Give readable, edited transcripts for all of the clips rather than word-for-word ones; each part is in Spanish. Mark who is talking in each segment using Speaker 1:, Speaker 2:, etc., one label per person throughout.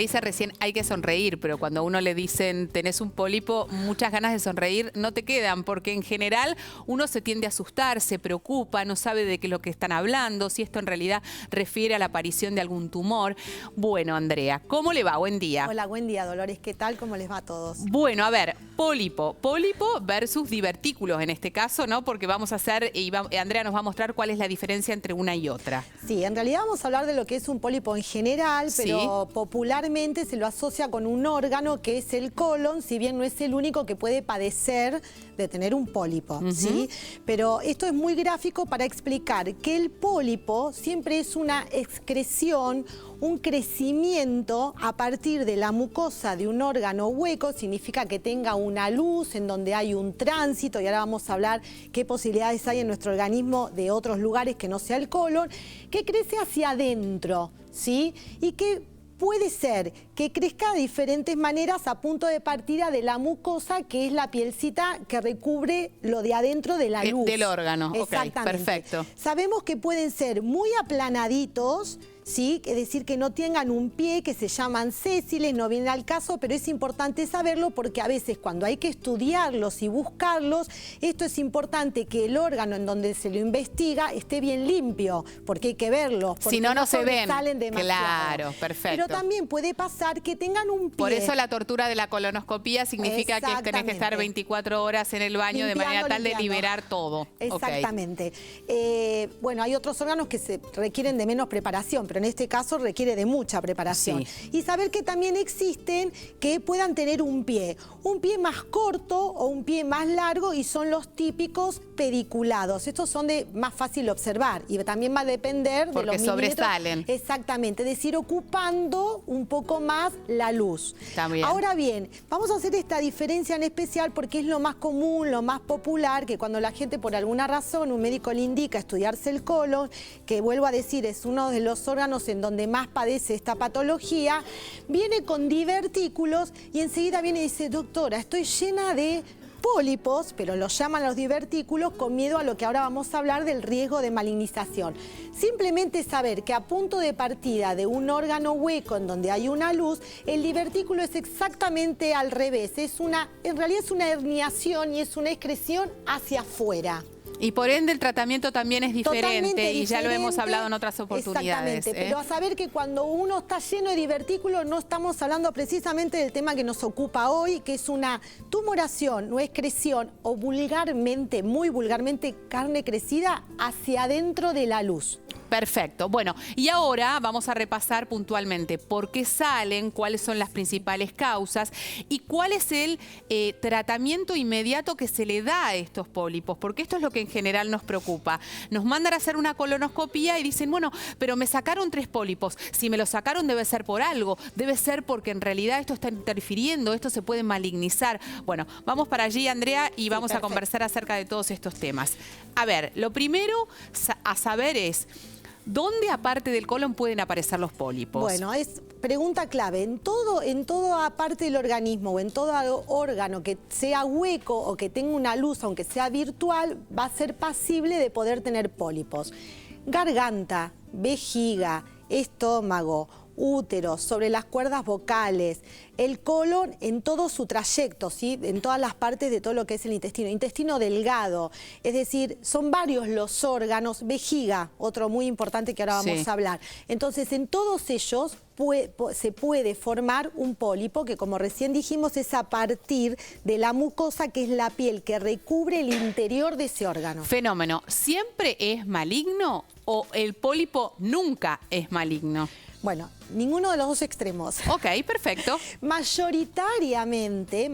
Speaker 1: me dice recién hay que sonreír, pero cuando a uno le dicen tenés un pólipo, muchas ganas de sonreír no te quedan, porque en general uno se tiende a asustar, se preocupa, no sabe de qué es lo que están hablando, si esto en realidad refiere a la aparición de algún tumor. Bueno, Andrea, ¿cómo le va? Buen día.
Speaker 2: Hola, buen día, Dolores. ¿Qué tal? ¿Cómo les va a todos?
Speaker 1: Bueno, a ver, pólipo versus divertículos en este caso, ¿no? Porque vamos a hacer, Andrea nos va a mostrar cuál es la diferencia entre una y otra.
Speaker 2: Sí, en realidad vamos a hablar de lo que es un pólipo en general, pero popularmente se lo asocia con un órgano que es el colon, si bien no es el único que puede padecer de tener un pólipo, ¿sí? Pero esto es muy gráfico para explicar que el pólipo siempre es una excreción, un crecimiento a partir de la mucosa de un órgano hueco, significa que tenga una luz en donde hay un tránsito, y ahora vamos a hablar qué posibilidades hay en nuestro organismo de otros lugares que no sea el colon, que crece hacia adentro, ¿sí? Y que puede ser que crezca de diferentes maneras a punto de partida de la mucosa, que es la pielcita que recubre lo de adentro de la luz.
Speaker 1: Del órgano,
Speaker 2: exactamente.
Speaker 1: Ok, perfecto.
Speaker 2: Sabemos que pueden ser muy aplanaditos, ¿sí? Es decir, que no tengan un pie, que se llaman sésiles, no viene al caso, pero es importante saberlo porque a veces cuando hay que estudiarlos y buscarlos, esto es importante que el órgano en donde se lo investiga esté bien limpio, porque hay que verlos.
Speaker 1: Si no, no se ven.
Speaker 2: Salen demasiado.
Speaker 1: Claro, perfecto.
Speaker 2: Pero también puede pasar que tengan un pie.
Speaker 1: Por eso la tortura de la colonoscopía significa que tenés que estar 24 horas en el baño de manera tal de liberar todo.
Speaker 2: Exactamente. Bueno, hay otros órganos que se requieren de menos preparación, pero en este caso requiere de mucha preparación.
Speaker 1: Sí.
Speaker 2: Y saber que también existen que puedan tener un pie más corto o un pie más largo, y son los típicos pediculados. Estos son de más fácil observar y también va a depender de los milímetros.
Speaker 1: Porque sobresalen.
Speaker 2: Exactamente, es decir, ocupando un poco más la luz.
Speaker 1: También.
Speaker 2: Ahora bien, vamos a hacer esta diferencia en especial porque es lo más común, lo más popular, que cuando la gente por alguna razón, un médico le indica estudiarse el colon, que vuelvo a decir, es uno de los órganos en donde más padece esta patología, viene con divertículos y enseguida viene y dice, doctora, estoy llena de pólipos, pero los llaman los divertículos con miedo a lo que ahora vamos a hablar del riesgo de malignización. Simplemente saber que a punto de partida de un órgano hueco en donde hay una luz, el divertículo es exactamente al revés. En realidad es una herniación y es una excreción hacia afuera.
Speaker 1: Y por ende el tratamiento también es diferente y ya lo hemos hablado en otras oportunidades.
Speaker 2: Exactamente, pero a saber que cuando uno está lleno de divertículos no estamos hablando precisamente del tema que nos ocupa hoy, que es una tumoración o excreción o vulgarmente, muy vulgarmente, carne crecida hacia adentro de la luz.
Speaker 1: Perfecto. Bueno, y ahora vamos a repasar puntualmente por qué salen, cuáles son las principales causas y cuál es el tratamiento inmediato que se le da a estos pólipos, porque esto es lo que en general nos preocupa. Nos mandan a hacer una colonoscopía y dicen, bueno, pero me sacaron 3 pólipos. Si me los sacaron debe ser por algo, debe ser porque en realidad esto está interfiriendo, esto se puede malignizar. Bueno, vamos para allí, Andrea, y vamos a conversar acerca de todos estos temas. A ver, lo primero a saber es, ¿dónde aparte del colon pueden aparecer los pólipos?
Speaker 2: Bueno, es pregunta clave. En toda parte del organismo o en todo órgano que sea hueco o que tenga una luz, aunque sea virtual, va a ser pasible de poder tener pólipos. Garganta, vejiga, estómago, útero, sobre las cuerdas vocales, el colon en todo su trayecto, ¿sí? En todas las partes de todo lo que es el intestino delgado, es decir, son varios los órganos, vejiga, otro muy importante que ahora vamos a hablar. Entonces, en todos ellos se puede formar un pólipo que, como recién dijimos, es a partir de la mucosa, que es la piel que recubre el interior de ese órgano.
Speaker 1: Fenómeno, ¿siempre es maligno o el pólipo nunca es maligno?
Speaker 2: Bueno, ninguno de los dos extremos.
Speaker 1: Ok, perfecto.
Speaker 2: Mayoritariamente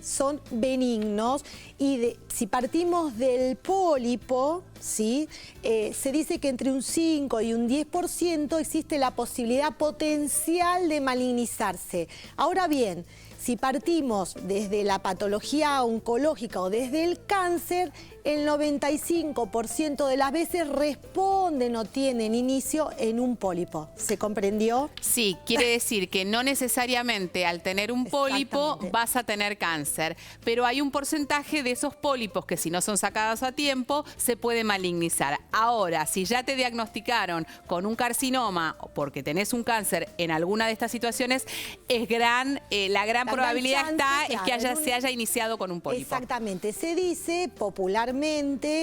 Speaker 2: son benignos y si partimos del pólipo, ¿sí? Se dice que entre un 5 y un 10% existe la posibilidad potencial de malignizarse. Ahora bien, si partimos desde la patología oncológica o desde el cáncer, el 95% de las veces responden o tienen inicio en un pólipo. ¿Se comprendió?
Speaker 1: Sí, quiere decir que no necesariamente al tener un pólipo vas a tener cáncer, pero hay un porcentaje de esos pólipos que si no son sacados a tiempo se puede malignizar. Ahora, si ya te diagnosticaron con un carcinoma o porque tenés un cáncer en alguna de estas situaciones, es la gran probabilidad es que se haya iniciado con un pólipo.
Speaker 2: Exactamente, se dice popularmente,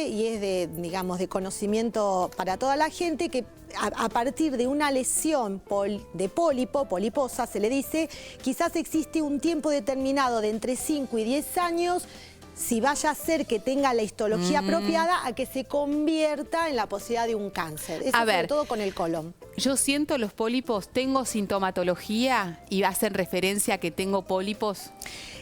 Speaker 2: y es de conocimiento para toda la gente, que a partir de una lesión de poliposa se le dice, quizás existe un tiempo determinado de entre 5 y 10 años, si vaya a ser que tenga la histología apropiada, a que se convierta en la posibilidad de un cáncer. Eso sobre todo con el colon.
Speaker 1: Yo siento los pólipos, tengo sintomatología y hacen referencia a que tengo pólipos.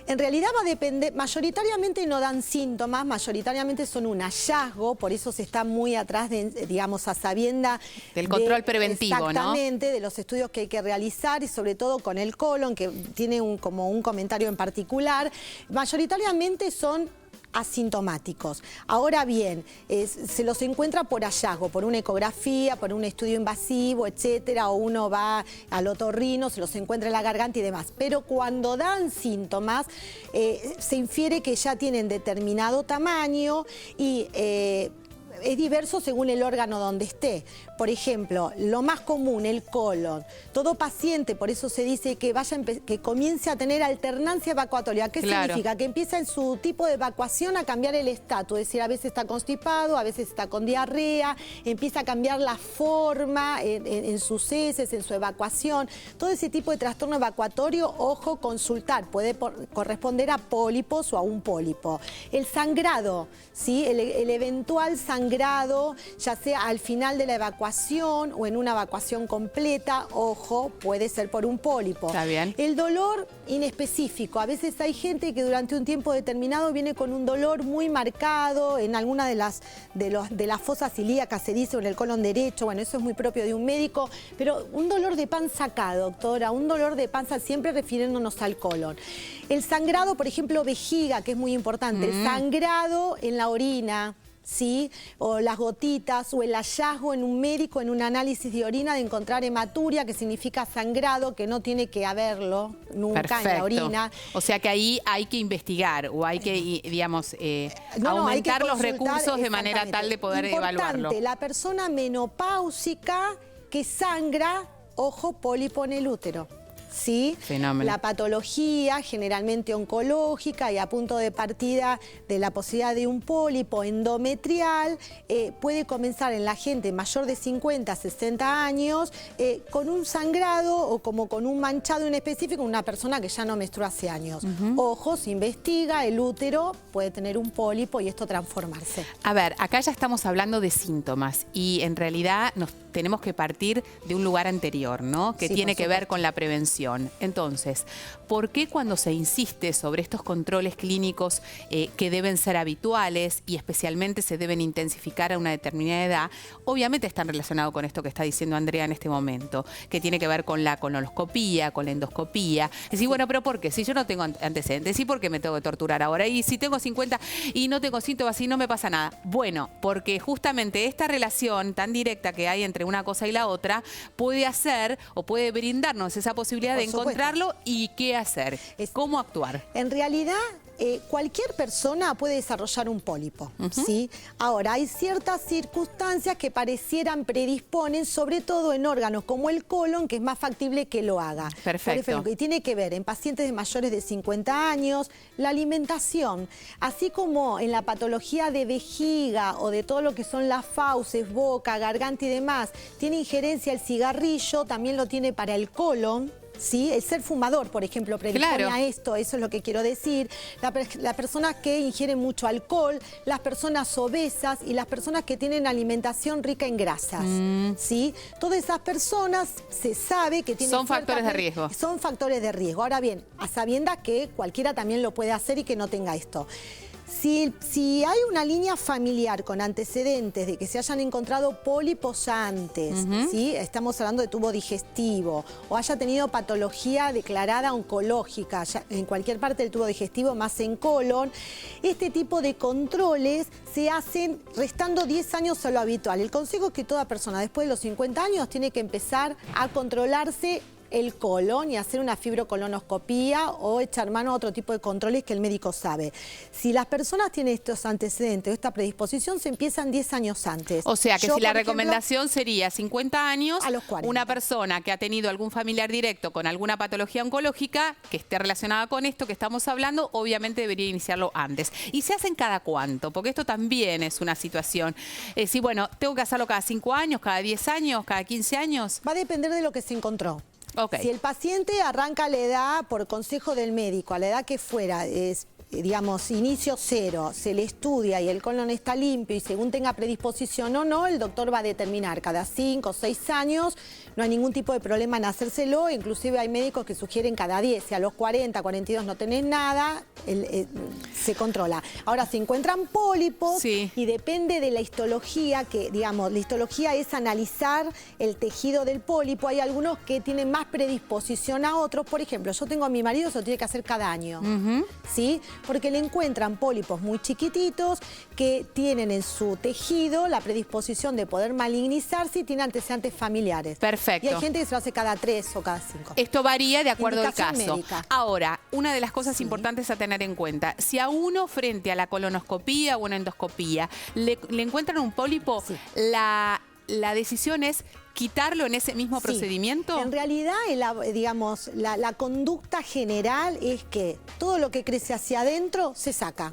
Speaker 2: En realidad va a depender, mayoritariamente no dan síntomas, mayoritariamente son un hallazgo, por eso se está muy atrás, digamos, a sabienda
Speaker 1: del control preventivo,
Speaker 2: exactamente,
Speaker 1: ¿no?
Speaker 2: De los estudios que hay que realizar y sobre todo con el colon, que tiene como un comentario en particular. Mayoritariamente son asintomáticos. Ahora bien, se los encuentra por hallazgo, por una ecografía, por un estudio invasivo, etcétera, o uno va al otorrino, se los encuentra en la garganta y demás. Pero cuando dan síntomas, se infiere que ya tienen determinado tamaño y es diverso según el órgano donde esté. Por ejemplo, lo más común, el colon. Todo paciente, por eso se dice que comience a tener alternancia evacuatoria. ¿Qué significa? Que empieza en su tipo de evacuación a cambiar el estatus. Es decir, a veces está constipado, a veces está con diarrea, empieza a cambiar la forma en sus heces, en su evacuación. Todo ese tipo de trastorno evacuatorio, ojo, consultar. Puede corresponder a pólipos o a un pólipo. El sangrado, ¿sí? El eventual sangrado, ya sea al final de la evacuación o en una evacuación completa, ojo, puede ser por un pólipo.
Speaker 1: Está bien.
Speaker 2: El dolor inespecífico. A veces hay gente que durante un tiempo determinado viene con un dolor muy marcado en alguna de las fosas ilíacas, se dice, o en el colon derecho. Bueno, eso es muy propio de un médico. Pero un dolor de panza acá, doctora, un dolor de panza siempre refiriéndonos al colon. El sangrado, por ejemplo, vejiga, que es muy importante. El sangrado en la orina, ¿sí? O las gotitas, o el hallazgo en un médico, en un análisis de orina, de encontrar hematuria, que significa sangrado, que no tiene que haberlo nunca en la orina.
Speaker 1: O sea que ahí hay que investigar o hay que, digamos, aumentar los recursos de manera tal de poder evaluarlo.
Speaker 2: La persona menopáusica que sangra, ojo, pólipo en el útero. ¿Sí?
Speaker 1: Fenómeno.
Speaker 2: La patología, generalmente oncológica y a punto de partida de la posibilidad de un pólipo endometrial, puede comenzar en la gente mayor de 50, 60 años con un sangrado o como con un manchado en específico, una persona que ya no menstrua hace años. Ojo, se investiga, el útero puede tener un pólipo y esto transformarse.
Speaker 1: A ver, acá ya estamos hablando de síntomas y en realidad nos tenemos que partir de un lugar anterior, ¿no? Que tiene que ver con la prevención. Entonces, ¿por qué cuando se insiste sobre estos controles clínicos que deben ser habituales y especialmente se deben intensificar a una determinada edad, obviamente están relacionados con esto que está diciendo Andrea en este momento, que tiene que ver con la colonoscopía, con la endoscopía? Es decir, bueno, pero ¿por qué? Si yo no tengo antecedentes, ¿y por qué me tengo que torturar ahora? Y si tengo 50 y no tengo síntomas y no me pasa nada. Bueno, porque justamente esta relación tan directa que hay entre una cosa y la otra puede hacer o puede brindarnos esa posibilidad de encontrarlo y qué hacer, cómo actuar.
Speaker 2: En realidad, cualquier persona puede desarrollar un pólipo, ¿sí? Ahora, hay ciertas circunstancias que parecieran predisponen, sobre todo en órganos como el colon, que es más factible que lo haga.
Speaker 1: Perfecto.
Speaker 2: Por ejemplo, y tiene que ver en pacientes de mayores de 50 años, la alimentación, así como en la patología de vejiga o de todo lo que son las fauces, boca, garganta y demás, tiene injerencia el cigarrillo, también lo tiene para el colon. ¿Sí? El ser fumador, por ejemplo, predispone a esto, eso es lo que quiero decir. Las personas que ingieren mucho alcohol, las personas obesas y las personas que tienen alimentación rica en grasas. ¿Sí? Todas esas personas se sabe que tienen...
Speaker 1: Son factores de riesgo.
Speaker 2: Son factores de riesgo. Ahora bien, a sabiendas que cualquiera también lo puede hacer y que no tenga esto. Si hay una línea familiar con antecedentes de que se hayan encontrado pólipos antes, ¿sí? Estamos hablando de tubo digestivo, o haya tenido patología declarada oncológica en cualquier parte del tubo digestivo, más en colon, este tipo de controles se hacen restando 10 años a lo habitual. El consejo es que toda persona después de los 50 años tiene que empezar a controlarse el colon y hacer una fibrocolonoscopía o echar mano a otro tipo de controles que el médico sabe. Si las personas tienen estos antecedentes o esta predisposición, se empiezan 10 años antes.
Speaker 1: O sea que
Speaker 2: Yo,
Speaker 1: si la
Speaker 2: por ejemplo,
Speaker 1: recomendación sería 50 años,
Speaker 2: a los 40.
Speaker 1: Una persona que ha tenido algún familiar directo con alguna patología oncológica que esté relacionada con esto que estamos hablando, obviamente debería iniciarlo antes. ¿Y se hacen cada cuánto? Porque esto también es una situación. Si bueno, tengo que hacerlo cada 5 años, cada 10 años, cada 15 años.
Speaker 2: Va a depender de lo que se encontró.
Speaker 1: Okay.
Speaker 2: Si el paciente arranca la edad por consejo del médico, a la edad que fuera, digamos, inicio 0, se le estudia y el colon está limpio y según tenga predisposición o no, el doctor va a determinar cada 5 o 6 años, no hay ningún tipo de problema en hacérselo, inclusive hay médicos que sugieren cada 10, si a los 40, 42 no tenés nada, se controla. Ahora, se encuentran pólipos y depende de la histología, que digamos, la histología es analizar el tejido del pólipo, hay algunos que tienen más predisposición a otros, por ejemplo, yo tengo a mi marido, se lo tiene que hacer cada año, ¿sí? Porque le encuentran pólipos muy chiquititos que tienen en su tejido la predisposición de poder malignizarse y tienen antecedentes familiares.
Speaker 1: Perfecto.
Speaker 2: Y hay gente que se lo hace cada 3 o cada 5.
Speaker 1: Esto varía de acuerdo al caso.
Speaker 2: Médica.
Speaker 1: Ahora, una de las cosas importantes a tener en cuenta, si a uno frente a la colonoscopía o una endoscopía le encuentran un pólipo, la decisión es quitarlo en ese mismo procedimiento.
Speaker 2: En realidad, digamos, la conducta general es que todo lo que crece hacia adentro se saca,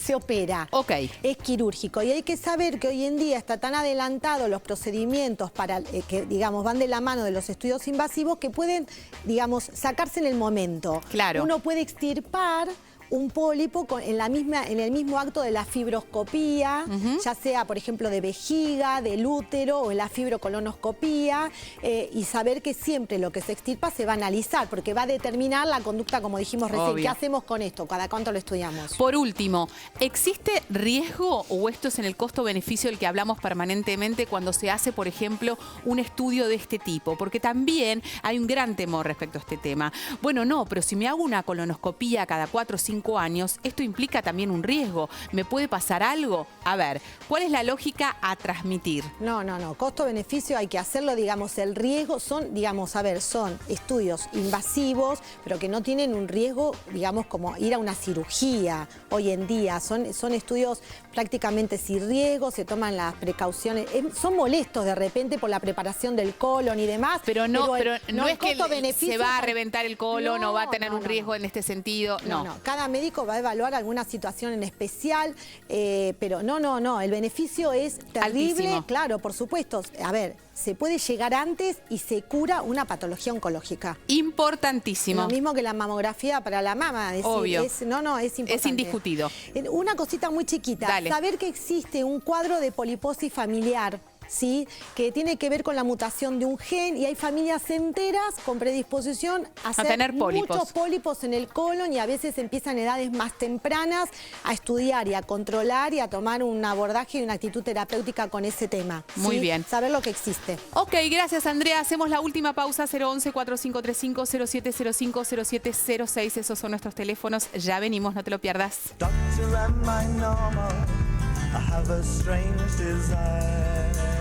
Speaker 2: se opera.
Speaker 1: Ok.
Speaker 2: Es quirúrgico. Y hay que saber que hoy en día está tan adelantado los procedimientos para que, digamos, van de la mano de los estudios invasivos que pueden, digamos, sacarse en el momento.
Speaker 1: Claro.
Speaker 2: Uno puede extirpar un pólipo en el mismo acto de la fibroscopía, ya sea, por ejemplo, de vejiga, del útero o en la fibrocolonoscopía, y saber que siempre lo que se extirpa se va a analizar, porque va a determinar la conducta, como dijimos recién.
Speaker 1: Obvio.
Speaker 2: ¿Qué hacemos con esto? ¿Cada cuánto lo estudiamos?
Speaker 1: Por último, ¿existe riesgo o esto es en el costo-beneficio del que hablamos permanentemente cuando se hace, por ejemplo, un estudio de este tipo? Porque también hay un gran temor respecto a este tema. Bueno, no, pero si me hago una colonoscopía cada 4 o 5 años, esto implica también un riesgo. ¿Me puede pasar algo? A ver, ¿cuál es la lógica a transmitir?
Speaker 2: No. Costo-beneficio hay que hacerlo, digamos, el riesgo son, digamos, a ver, son estudios invasivos, pero que no tienen un riesgo, digamos, como ir a una cirugía hoy en día. Son estudios prácticamente sin riesgo, se toman las precauciones. Son molestos de repente por la preparación del colon y demás.
Speaker 1: Pero no es que se va a reventar el colon o va a tener un riesgo en este sentido. No.
Speaker 2: Cada médico va a evaluar alguna situación en especial, pero no, el beneficio es terrible.
Speaker 1: Altísimo.
Speaker 2: Claro, por supuesto. A ver, se puede llegar antes y se cura una patología oncológica.
Speaker 1: Importantísimo.
Speaker 2: Lo mismo que la mamografía para la mama.
Speaker 1: Obvio.
Speaker 2: Es importante.
Speaker 1: Es indiscutido.
Speaker 2: Una cosita muy chiquita.
Speaker 1: Dale.
Speaker 2: Saber que existe un cuadro de poliposis familiar, ¿sí? Que tiene que ver con la mutación de un gen y hay familias enteras con predisposición a
Speaker 1: tener pólipos.
Speaker 2: Muchos pólipos en el colon y a veces empiezan en edades más tempranas a estudiar y a controlar y a tomar un abordaje y una actitud terapéutica con ese tema.
Speaker 1: Muy bien.
Speaker 2: Saber lo que existe.
Speaker 1: Ok, gracias Andrea. Hacemos la última pausa, 011-4535-0705-0706. Esos son nuestros teléfonos. Ya venimos, no te lo pierdas.
Speaker 3: Doctor, am I normal? I have a strange desire.